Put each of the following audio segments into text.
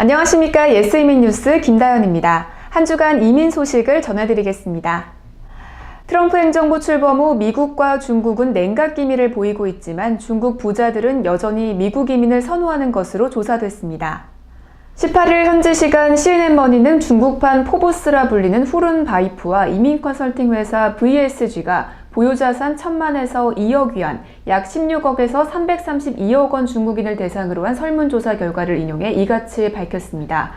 안녕하십니까. 예스이민 뉴스 김다연입니다. 한 주간 이민 소식을 전해드리겠습니다. 트럼프 행정부 출범 후 미국과 중국은 냉각 기미를 보이고 있지만 중국 부자들은 여전히 미국 이민을 선호하는 것으로 조사됐습니다. 18일 현지 시간 CNN머니는 중국판 포브스라 불리는 후룬 바이프와 이민 컨설팅 회사 VSG가 보유자산 1,000만에서 2억 위안, 약 16억에서 332억 원 중국인을 대상으로 한 설문조사 결과를 인용해 이같이 밝혔습니다.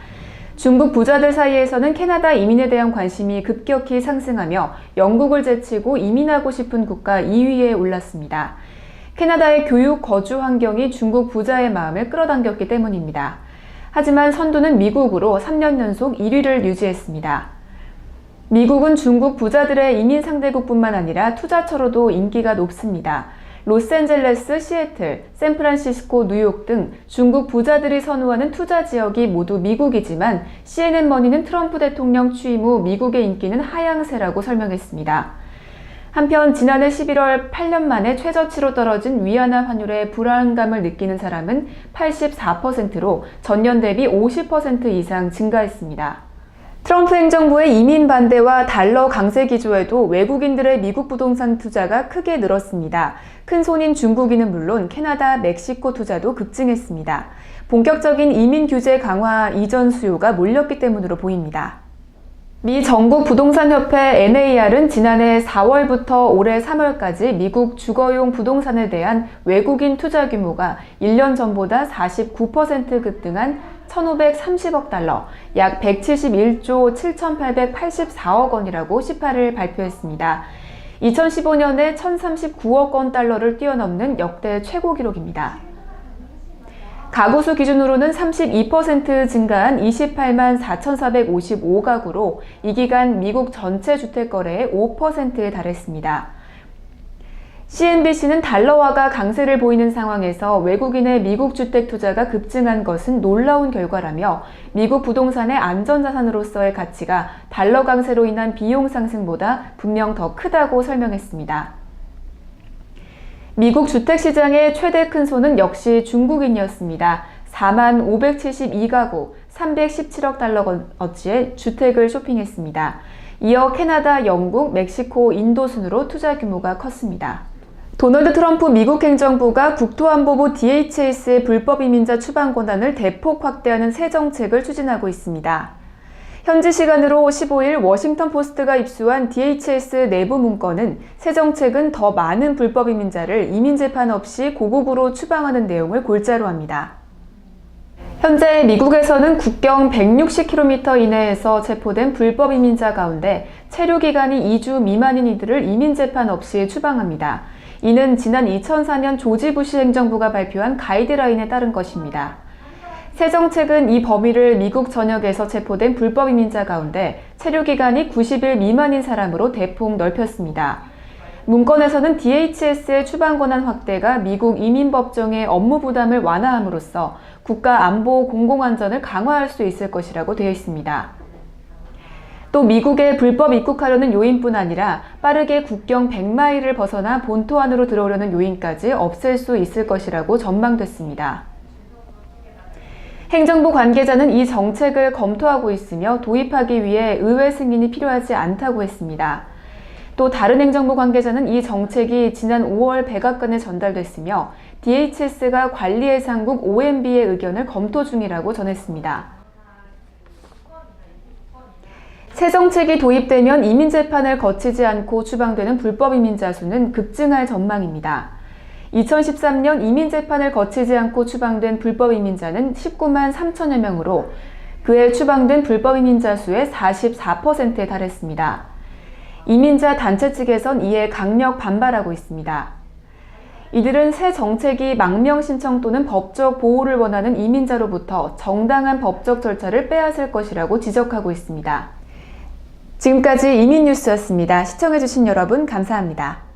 중국 부자들 사이에서는 캐나다 이민에 대한 관심이 급격히 상승하며 영국을 제치고 이민하고 싶은 국가 2위에 올랐습니다. 캐나다의 교육, 거주 환경이 중국 부자의 마음을 끌어당겼기 때문입니다. 하지만 선두는 미국으로 3년 연속 1위를 유지했습니다. 미국은 중국 부자들의 이민 상대국뿐만 아니라 투자처로도 인기가 높습니다. 로스앤젤레스, 시애틀, 샌프란시스코, 뉴욕 등 중국 부자들이 선호하는 투자 지역이 모두 미국이지만 CNN머니는 트럼프 대통령 취임 후 미국의 인기는 하향세라고 설명했습니다. 한편 지난해 11월 8년 만에 최저치로 떨어진 위안화 환율에 불안감을 느끼는 사람은 84%로 전년 대비 50% 이상 증가했습니다. 트럼프 행정부의 이민 반대와 달러 강세 기조에도 외국인들의 미국 부동산 투자가 크게 늘었습니다. 큰 손인 중국인은 물론 캐나다, 멕시코 투자도 급증했습니다. 본격적인 이민 규제 강화 이전 수요가 몰렸기 때문으로 보입니다. 미 전국 부동산협회 NAR은 지난해 4월부터 올해 3월까지 미국 주거용 부동산에 대한 외국인 투자 규모가 1년 전보다 49% 급등한 1,530억 달러, 약 171조 7,884억 원이라고 18일 발표했습니다. 2015년에 1,039억 원 달러를 뛰어넘는 역대 최고 기록입니다. 가구수 기준으로는 32% 증가한 28만 4,455가구로 이 기간 미국 전체 주택 거래의 5%에 달했습니다. CNBC는 달러화가 강세를 보이는 상황에서 외국인의 미국 주택 투자가 급증한 것은 놀라운 결과라며 미국 부동산의 안전자산으로서의 가치가 달러 강세로 인한 비용 상승보다 분명 더 크다고 설명했습니다. 미국 주택시장의 최대 큰손은 역시 중국인이었습니다. 4만 572가구, 317억 달러어치의 주택을 쇼핑했습니다. 이어 캐나다, 영국, 멕시코, 인도 순으로 투자 규모가 컸습니다. 도널드 트럼프 미국 행정부가 국토안보부 DHS의 불법 이민자 추방 권한을 대폭 확대하는 새 정책을 추진하고 있습니다. 현지 시간으로 15일 워싱턴 포스트가 입수한 DHS 내부 문건은 새 정책은 더 많은 불법 이민자를 이민 재판 없이 고국으로 추방하는 내용을 골자로 합니다. 현재 미국에서는 국경 160km 이내에서 체포된 불법 이민자 가운데 체류 기간이 2주 미만인 이들을 이민 재판 없이 추방합니다. 이는 지난 2004년 조지 부시 행정부가 발표한 가이드라인에 따른 것입니다. 새 정책은 이 범위를 미국 전역에서 체포된 불법 이민자 가운데 체류 기간이 90일 미만인 사람으로 대폭 넓혔습니다. 문건에서는 DHS의 추방 권한 확대가 미국 이민법정의 업무 부담을 완화함으로써 국가 안보 공공안전을 강화할 수 있을 것이라고 되어 있습니다. 또 미국에 불법 입국하려는 요인뿐 아니라 빠르게 국경 100마일을 벗어나 본토 안으로 들어오려는 요인까지 없앨 수 있을 것이라고 전망됐습니다. 행정부 관계자는 이 정책을 검토하고 있으며 도입하기 위해 의회 승인이 필요하지 않다고 했습니다. 또 다른 행정부 관계자는 이 정책이 지난 5월 백악관에 전달됐으며 DHS가 관리 예산국 OMB의 의견을 검토 중이라고 전했습니다. 새 정책이 도입되면 이민 재판을 거치지 않고 추방되는 불법 이민자 수는 급증할 전망입니다. 2013년 이민 재판을 거치지 않고 추방된 불법 이민자는 19만 3천여 명으로 그해 추방된 불법 이민자 수의 44%에 달했습니다. 이민자 단체 측에선 이에 강력 반발하고 있습니다. 이들은 새 정책이 망명 신청 또는 법적 보호를 원하는 이민자로부터 정당한 법적 절차를 빼앗을 것이라고 지적하고 있습니다. 지금까지 이민뉴스였습니다. 시청해주신 여러분 감사합니다.